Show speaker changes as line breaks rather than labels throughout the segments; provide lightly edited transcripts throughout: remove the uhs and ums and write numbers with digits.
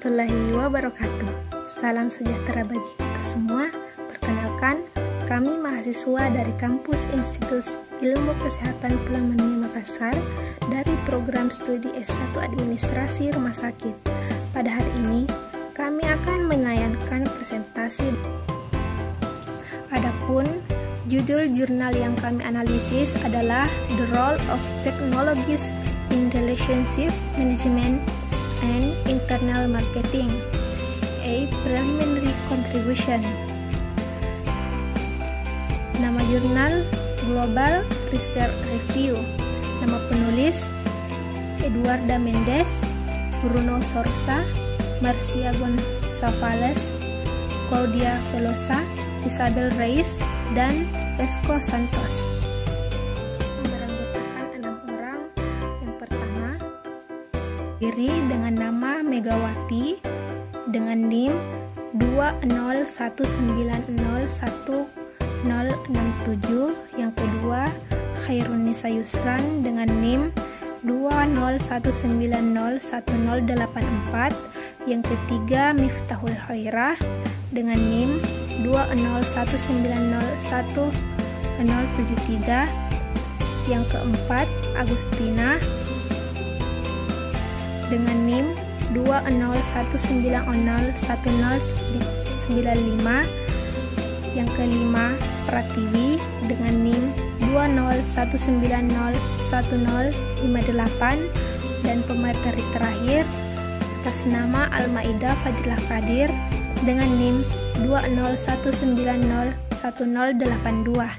warahmatullahi wabarakatuh. Salam sejahtera bagi kita semua. Perkenalkan, kami mahasiswa dari Kampus Institut Ilmu Kesehatan Pneumonia Makassar dari program studi S1 Administrasi Rumah Sakit. Pada hari ini, kami akan menayangkan presentasi. Adapun judul jurnal yang kami analisis adalah The Role of Technologies in Relationship Management and Internal Marketing, a Preliminary Contribution. Nama jurnal Global Research Review. Nama penulis Eduarda Mendes, Bruno Sorsa, Marcia Gonçalves, Claudia Velosa, Isabel Reis, dan Vesco Santos. Beranggotakan 6 orang. Yang pertama, diri dengan nama Megawati dengan NIM 201901067. Yang kedua, Khairunisa Yusran dengan NIM 201901084. Yang ketiga, Miftahul Khairah dengan NIM 201901073. Yang keempat, Agustina dengan NIM 201901095. Yang kelima, Pratiwi dengan NIM 201901058. Dan pemateri terakhir atas nama Almaida Fadilah Qadir dengan NIM 201901082.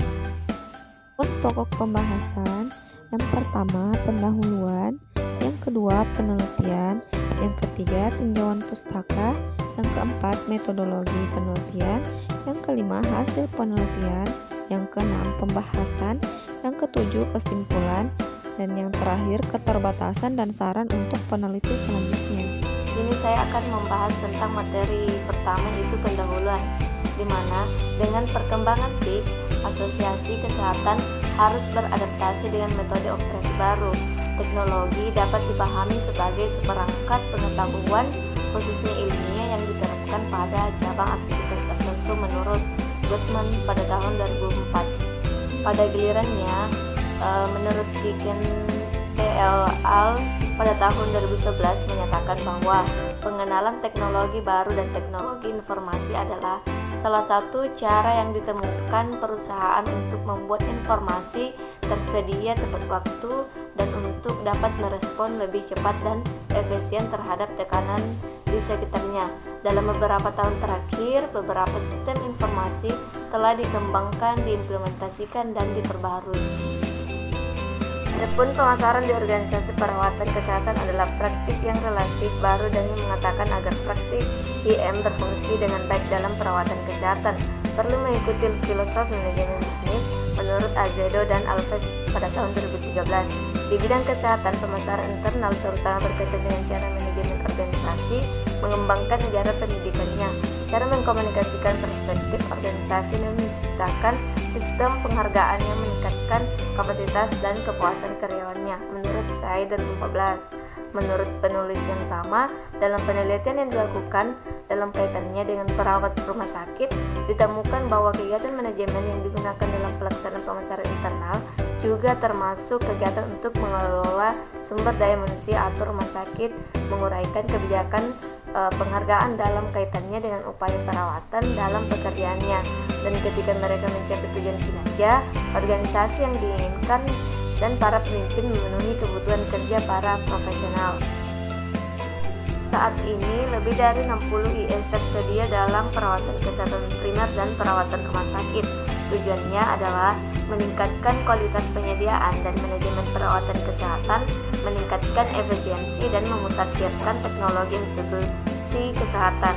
Pokok pembahasan yang pertama pendahuluan, yang kedua penelitian, yang ketiga tinjauan pustaka, yang keempat metodologi penelitian, yang kelima hasil penelitian, yang keenam pembahasan, yang ketujuh kesimpulan, dan yang terakhir keterbatasan dan saran untuk peneliti selanjutnya.
Ini saya akan membahas tentang materi pertama, yaitu pendahuluan, di mana dengan perkembangan TIP, Asosiasi Kesehatan harus beradaptasi dengan metode operasi baru. Teknologi dapat dipahami sebagai seperangkat pengetahuan, khususnya ilmiah, yang diterapkan pada cabang aktivitas tertentu menurut Gottman pada tahun 2004. Pada gilirannya, menurut Viken TLL pada tahun 2011 menyatakan bahwa pengenalan teknologi baru dan teknologi informasi adalah salah satu cara yang ditemukan perusahaan untuk membuat informasi tersedia tepat waktu dan untuk dapat merespon lebih cepat dan efisien terhadap tekanan di sekitarnya. Dalam beberapa tahun terakhir, beberapa sistem informasi telah dikembangkan, diimplementasikan, dan diperbaharui. Adapun pemasaran di organisasi perawatan kesehatan adalah praktik yang relatif baru dan yang mengatakan agar praktik IM berfungsi dengan baik dalam perawatan kesehatan perlu mengikuti filosofi manajemen bisnis menurut Azedo dan Alves pada tahun 2013. Di bidang kesehatan, pemasaran internal terutama berkaitan dengan cara manajemen organisasi, mengembangkan negara pendidikannya, cara mengkomunikasikan perspektif organisasi dan menciptakan sistem penghargaan yang meningkatkan kapasitas dan kepuasan karyawannya menurut Sai 2014. Menurut penulis yang sama, dalam penelitian yang dilakukan dalam kaitannya dengan perawat rumah sakit, ditemukan bahwa kegiatan manajemen yang digunakan dalam pelaksanaan pemasaran internal juga termasuk kegiatan untuk mengelola sumber daya manusia atau rumah sakit, menguraikan kebijakan penghargaan dalam kaitannya dengan upaya perawatan dalam pekerjaannya, dan ketika mereka mencapai tujuan kinerja organisasi yang diinginkan dan para pemimpin memenuhi kebutuhan kerja para profesional. Saat ini lebih dari 60 IS tersedia dalam perawatan kesehatan primer dan perawatan rumah sakit. Tujuannya adalah meningkatkan kualitas penyediaan dan manajemen perawatan kesehatan, meningkatkan efisiensi dan memutakhirkan teknologi institusi kesehatan,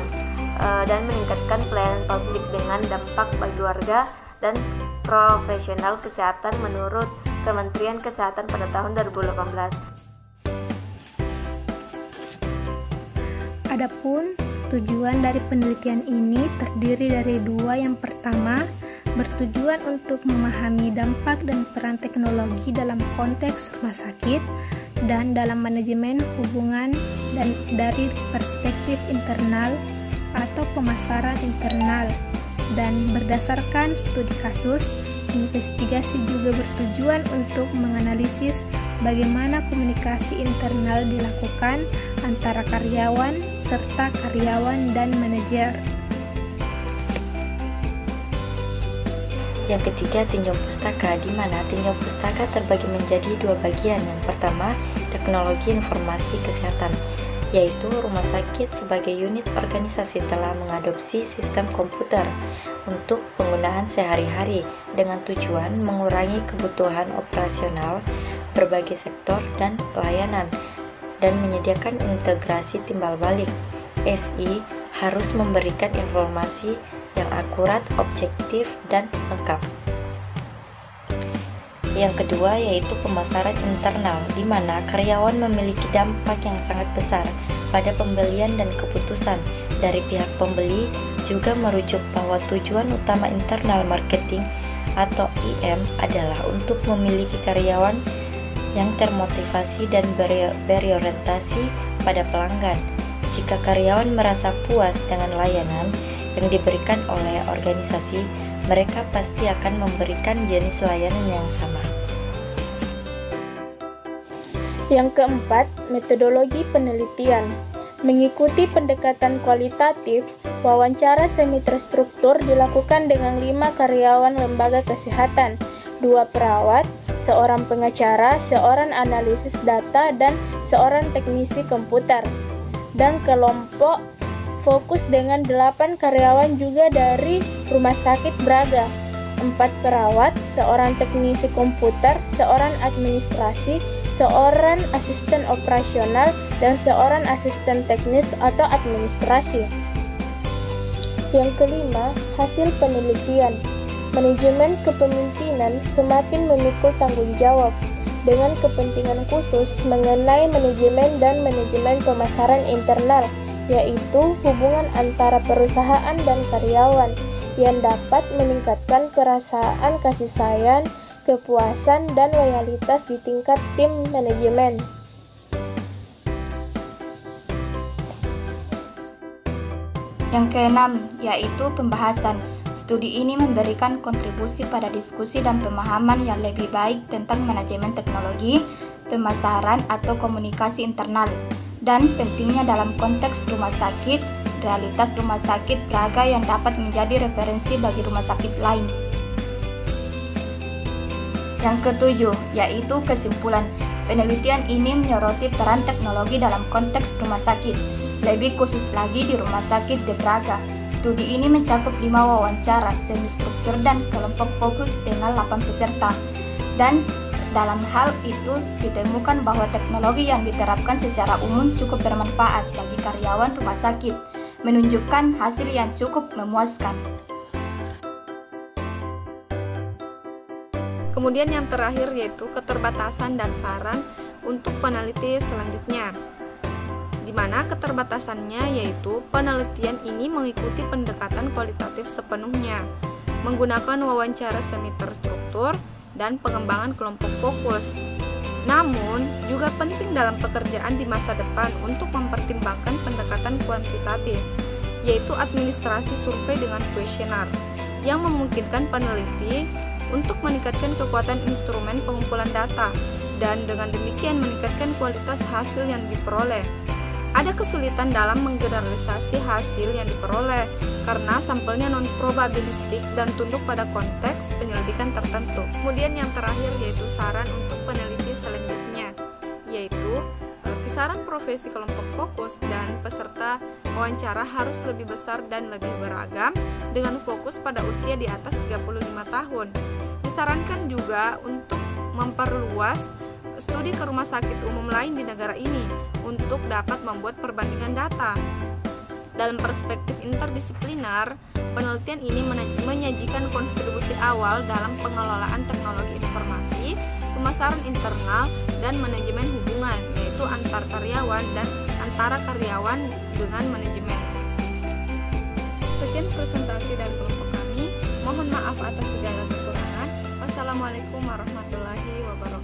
dan meningkatkan pelayanan publik dengan dampak bagi warga dan profesional kesehatan menurut Kementerian Kesehatan pada tahun 2018.
Adapun tujuan dari penelitian ini terdiri dari dua. Yang pertama, bertujuan untuk memahami dampak dan peran teknologi dalam konteks rumah sakit. dan dalam manajemen hubungan dan dari perspektif internal atau pemasaran internal. Dan berdasarkan studi kasus, investigasi juga bertujuan untuk menganalisis bagaimana komunikasi internal dilakukan antara karyawan serta karyawan dan manajer.
Yang ketiga, tinjau pustaka, di mana tinjau pustaka terbagi menjadi dua bagian. Yang pertama, teknologi informasi kesehatan, yaitu rumah sakit sebagai unit organisasi telah mengadopsi sistem komputer untuk penggunaan sehari-hari dengan tujuan mengurangi kebutuhan operasional berbagai sektor dan layanan dan menyediakan integrasi timbal balik. SI harus memberikan informasi yang akurat, objektif, dan lengkap. Yang kedua yaitu pemasaran internal, di mana karyawan memiliki dampak yang sangat besar pada pembelian dan keputusan dari pihak pembeli, juga merujuk bahwa tujuan utama internal marketing atau IM adalah untuk memiliki karyawan yang termotivasi dan berorientasi pada pelanggan. Jika karyawan merasa puas dengan layanan yang diberikan oleh organisasi, mereka pasti akan memberikan jenis layanan yang sama.
Yang keempat, metodologi penelitian. Mengikuti pendekatan kualitatif, wawancara semi terstruktur dilakukan dengan 5 karyawan lembaga kesehatan, 2 perawat, seorang pengacara, seorang analisis data, dan seorang teknisi komputer. Dan kelompok fokus dengan 8 karyawan juga dari Rumah Sakit Braga, 4 perawat, seorang teknisi komputer, seorang administrasi, seorang asisten operasional, dan seorang asisten teknis atau administrasi. Yang kelima, hasil penelitian. Manajemen kepemimpinan semakin memikul tanggung jawab dengan kepentingan khusus mengenai manajemen dan manajemen pemasaran internal, yaitu hubungan antara perusahaan dan karyawan yang dapat meningkatkan perasaan kasih sayang, kepuasan, dan loyalitas di tingkat tim manajemen.
Yang keenam, yaitu pembahasan. Studi ini memberikan kontribusi pada diskusi dan pemahaman yang lebih baik tentang manajemen teknologi, pemasaran atau komunikasi internal, dan pentingnya dalam konteks rumah sakit, realitas rumah sakit Braga yang dapat menjadi referensi bagi rumah sakit lain. Yang ketujuh, yaitu kesimpulan. Penelitian ini menyoroti peran teknologi dalam konteks rumah sakit, lebih khusus lagi di Rumah Sakit de Braga. Studi ini mencakup 5 wawancara, semi-struktur, dan kelompok fokus dengan 8 peserta. Dan dalam hal itu ditemukan bahwa teknologi yang diterapkan secara umum cukup bermanfaat bagi karyawan rumah sakit, menunjukkan hasil yang cukup memuaskan.
Kemudian yang terakhir yaitu keterbatasan dan saran untuk peneliti selanjutnya, di mana keterbatasannya yaitu penelitian ini mengikuti pendekatan kualitatif sepenuhnya, menggunakan wawancara semi terstruktur dan pengembangan kelompok fokus. Namun, juga penting dalam pekerjaan di masa depan untuk mempertimbangkan pendekatan kuantitatif, yaitu administrasi survei dengan kuesioner, yang memungkinkan peneliti untuk meningkatkan kekuatan instrumen pengumpulan data dan dengan demikian meningkatkan kualitas hasil yang diperoleh. Ada kesulitan dalam menggeneralisasi hasil yang diperoleh karena sampelnya non-probabilistik dan tunduk pada konteks penyelidikan tertentu. Kemudian yang terakhir yaitu saran untuk peneliti selanjutnya, yaitu kisaran profesi kelompok fokus dan peserta wawancara harus lebih besar dan lebih beragam dengan fokus pada usia di atas 35 tahun. Disarankan juga untuk memperluas studi ke rumah sakit umum lain di negara ini untuk dapat membuat perbandingan data. Dalam perspektif interdisipliner, penelitian ini menyajikan kontribusi awal dalam pengelolaan teknologi informasi, pemasaran internal, dan manajemen hubungan, yaitu antar karyawan dan antara karyawan dengan manajemen. Sekian presentasi dari kelompok kami. Mohon maaf atas segala kekurangan. Wassalamualaikum warahmatullahi wabarakatuh.